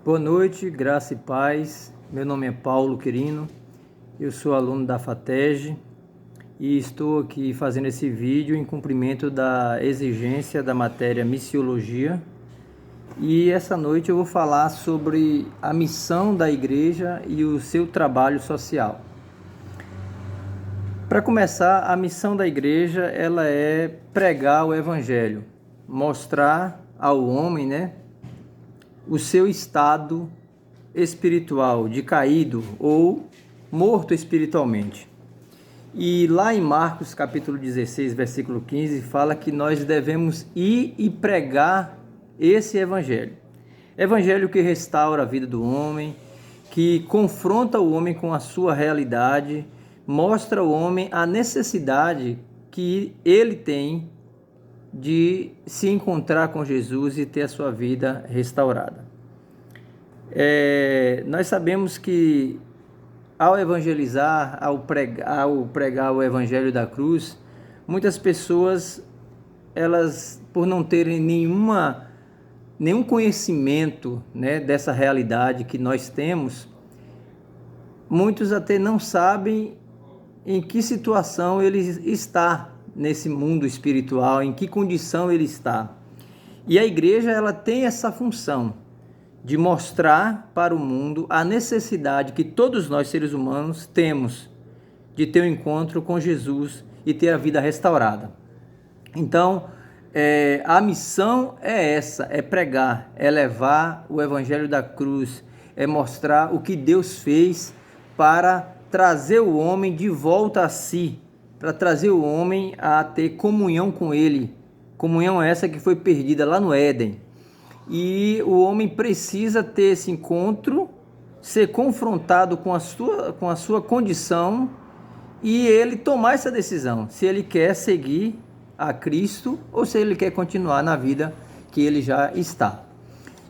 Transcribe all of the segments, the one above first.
Boa noite, graça e paz. Meu nome é Paulo Quirino, eu sou aluno da FATEG e estou aqui fazendo esse vídeo em cumprimento da exigência da matéria Missiologia. E essa noite eu vou falar sobre a missão da igreja e o seu trabalho social. Para começar, a missão da igreja ela é pregar o evangelho, mostrar ao homem, o seu estado espiritual decaído ou morto espiritualmente. E lá em Marcos capítulo 16, versículo 15, fala que nós devemos ir e pregar esse evangelho. Evangelho que restaura a vida do homem, que confronta o homem com a sua realidade, mostra ao homem a necessidade que ele tem de se encontrar com Jesus e ter a sua vida restaurada. Nós sabemos que ao evangelizar, ao pregar o evangelho da cruz, muitas pessoas, elas por não terem nenhum conhecimento, dessa realidade que nós temos, muitos até não sabem em que situação ele está nesse mundo espiritual, em que condição ele está. E a igreja ela tem essa função de mostrar para o mundo a necessidade que todos nós seres humanos temos de ter um encontro com Jesus e ter a vida restaurada. Então, a missão é essa, é pregar, é levar o evangelho da cruz, é mostrar o que Deus fez para trazer o homem de volta a si, para trazer o homem a ter comunhão com ele, comunhão essa que foi perdida lá no Éden. E o homem precisa ter esse encontro, ser confrontado com a sua condição e ele tomar essa decisão, se ele quer seguir a Cristo ou se ele quer continuar na vida que ele já está.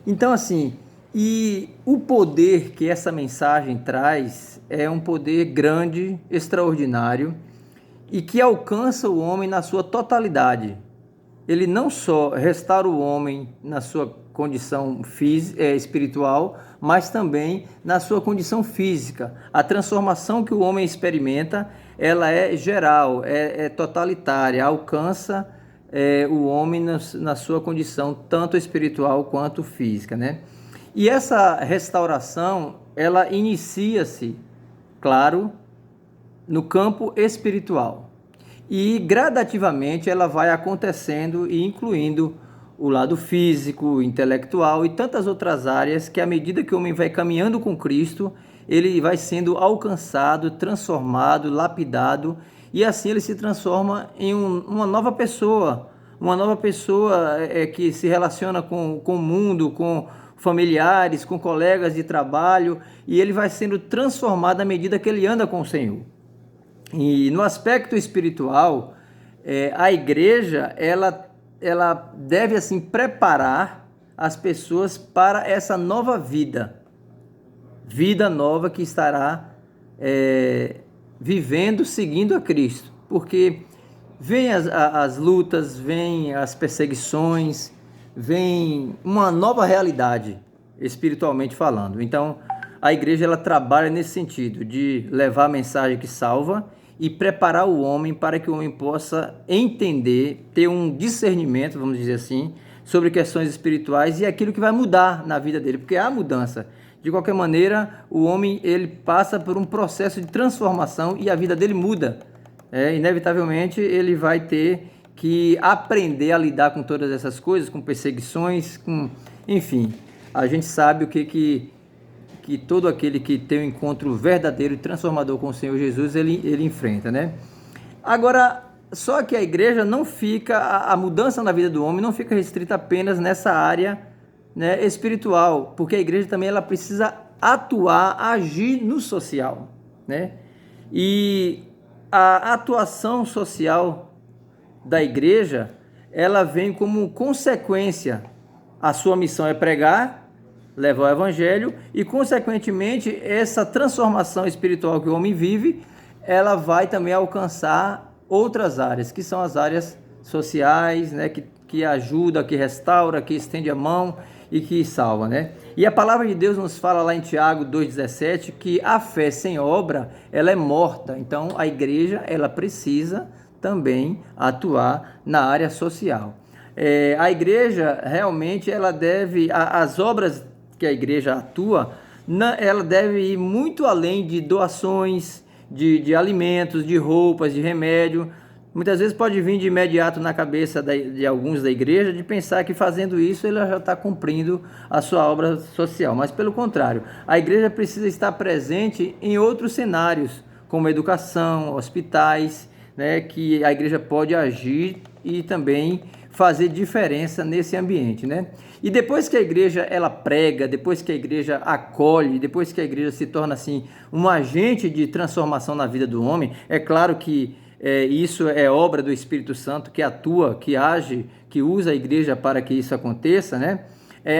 Então assim, e o poder que essa mensagem traz é um poder grande, extraordinário, e que alcança o homem na sua totalidade. Ele não só restaura o homem na sua condição espiritual, mas também na sua condição física. A transformação que o homem experimenta, ela é geral, é totalitária, alcança o homem na sua condição tanto espiritual quanto física, E essa restauração, ela inicia-se, claro, no campo espiritual. E gradativamente ela vai acontecendo e incluindo o lado físico, intelectual e tantas outras áreas que à medida que o homem vai caminhando com Cristo, ele vai sendo alcançado, transformado, lapidado e assim ele se transforma em uma nova pessoa que se relaciona com o mundo, com familiares, com colegas de trabalho e ele vai sendo transformado à medida que ele anda com o Senhor. E no aspecto espiritual, a igreja ela deve assim preparar as pessoas para essa nova vida nova que estará vivendo, seguindo a Cristo, porque vem as lutas, vem as perseguições, vem uma nova realidade espiritualmente falando. Então a igreja ela trabalha nesse sentido de levar a mensagem que salva e preparar o homem para que o homem possa entender, ter um discernimento, vamos dizer assim, sobre questões espirituais e aquilo que vai mudar na vida dele, porque há mudança. De qualquer maneira, o homem ele passa por um processo de transformação e a vida dele muda. Inevitavelmente, ele vai ter que aprender a lidar com todas essas coisas, com perseguições, enfim. A gente sabe o que todo aquele que tem um encontro verdadeiro e transformador com o Senhor Jesus, ele enfrenta, Agora, só que a igreja não fica, a mudança na vida do homem não fica restrita apenas nessa área espiritual, porque a igreja também ela precisa atuar, agir no social, E a atuação social da igreja, ela vem como consequência, a sua missão é pregar, levar o evangelho e, consequentemente, essa transformação espiritual que o homem vive, ela vai também alcançar outras áreas, que são as áreas sociais, que ajuda, que restaura, que estende a mão e que salva, né? E a palavra de Deus nos fala lá em Tiago 2,17 que a fé sem obra, ela é morta. Então, a igreja, ela precisa também atuar na área social. A igreja, realmente, ela deve, as obras que a igreja atua, ela deve ir muito além de doações, de alimentos, de roupas, de remédio. Muitas vezes pode vir de imediato na cabeça de alguns da igreja de pensar que fazendo isso ele já está cumprindo a sua obra social, mas pelo contrário, a igreja precisa estar presente em outros cenários, como educação, hospitais, né, que a igreja pode agir e também fazer diferença nesse ambiente, né? E depois que a igreja ela prega, depois que a igreja acolhe, depois que a igreja se torna assim um agente de transformação na vida do homem, é claro que isso é obra do Espírito Santo que atua, que age, que usa a igreja para que isso aconteça, né?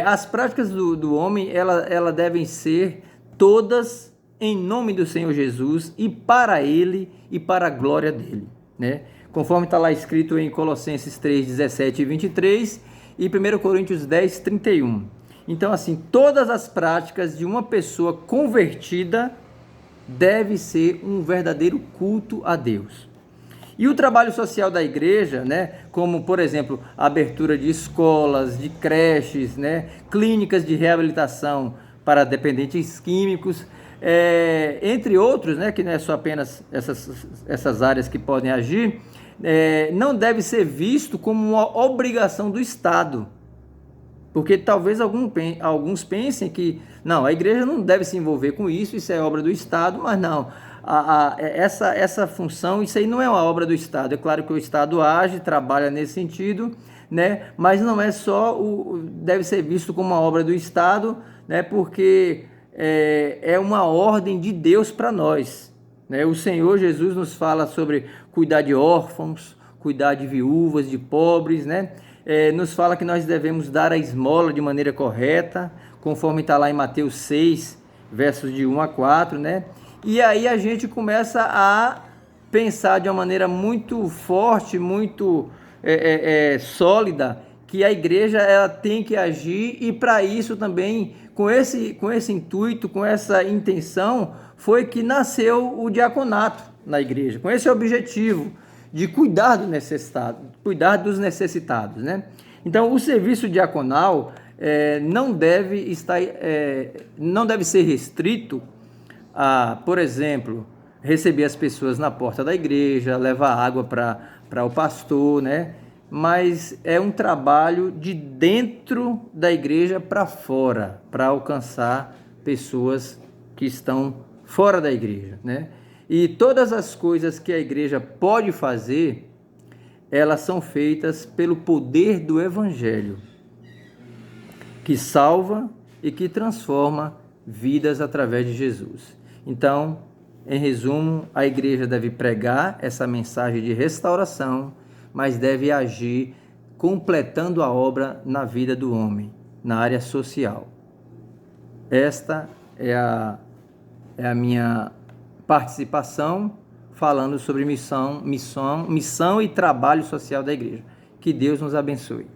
As práticas do homem, ela devem ser todas em nome do Senhor Jesus e para Ele e para a glória dEle, né? Conforme está lá escrito em Colossenses 3, 17 e 23 e 1 Coríntios 10, 31. Então, assim, todas as práticas de uma pessoa convertida deve ser um verdadeiro culto a Deus. E o trabalho social da igreja, né, como, por exemplo, a abertura de escolas, de creches, né, clínicas de reabilitação para dependentes químicos, entre outros, né, que não é só apenas essas áreas que podem agir, não deve ser visto como uma obrigação do Estado. Porque talvez alguns pensem que não, a igreja não deve se envolver com isso, isso é obra do Estado, mas não. Essa função, isso aí não é uma obra do Estado. É claro que o Estado age, trabalha nesse sentido, né? Mas não é só, deve ser visto como uma obra do Estado, né? Porque é uma ordem de Deus para nós, né? O Senhor Jesus nos fala sobre cuidar de órfãos, cuidar de viúvas, de pobres, né? Nos fala que nós devemos dar a esmola de maneira correta, conforme está lá em Mateus 6, versos de 1 a 4, né? E aí a gente começa a pensar de uma maneira muito forte, muito sólida, que a igreja ela tem que agir, e para isso também, com esse intuito, com essa intenção, foi que nasceu o diaconato na igreja, com esse objetivo de cuidar do necessitado, cuidar dos necessitados, né? Então, o serviço diaconal não deve ser restrito a, por exemplo, receber as pessoas na porta da igreja, levar água para o pastor, né? Mas é um trabalho de dentro da igreja para fora, para alcançar pessoas que estão fora da igreja, né? E todas as coisas que a igreja pode fazer, elas são feitas pelo poder do Evangelho, que salva e que transforma vidas através de Jesus. Então, em resumo, a igreja deve pregar essa mensagem de restauração, mas deve agir completando a obra na vida do homem, na área social. Esta é a minha participação falando sobre missão e trabalho social da igreja. Que Deus nos abençoe.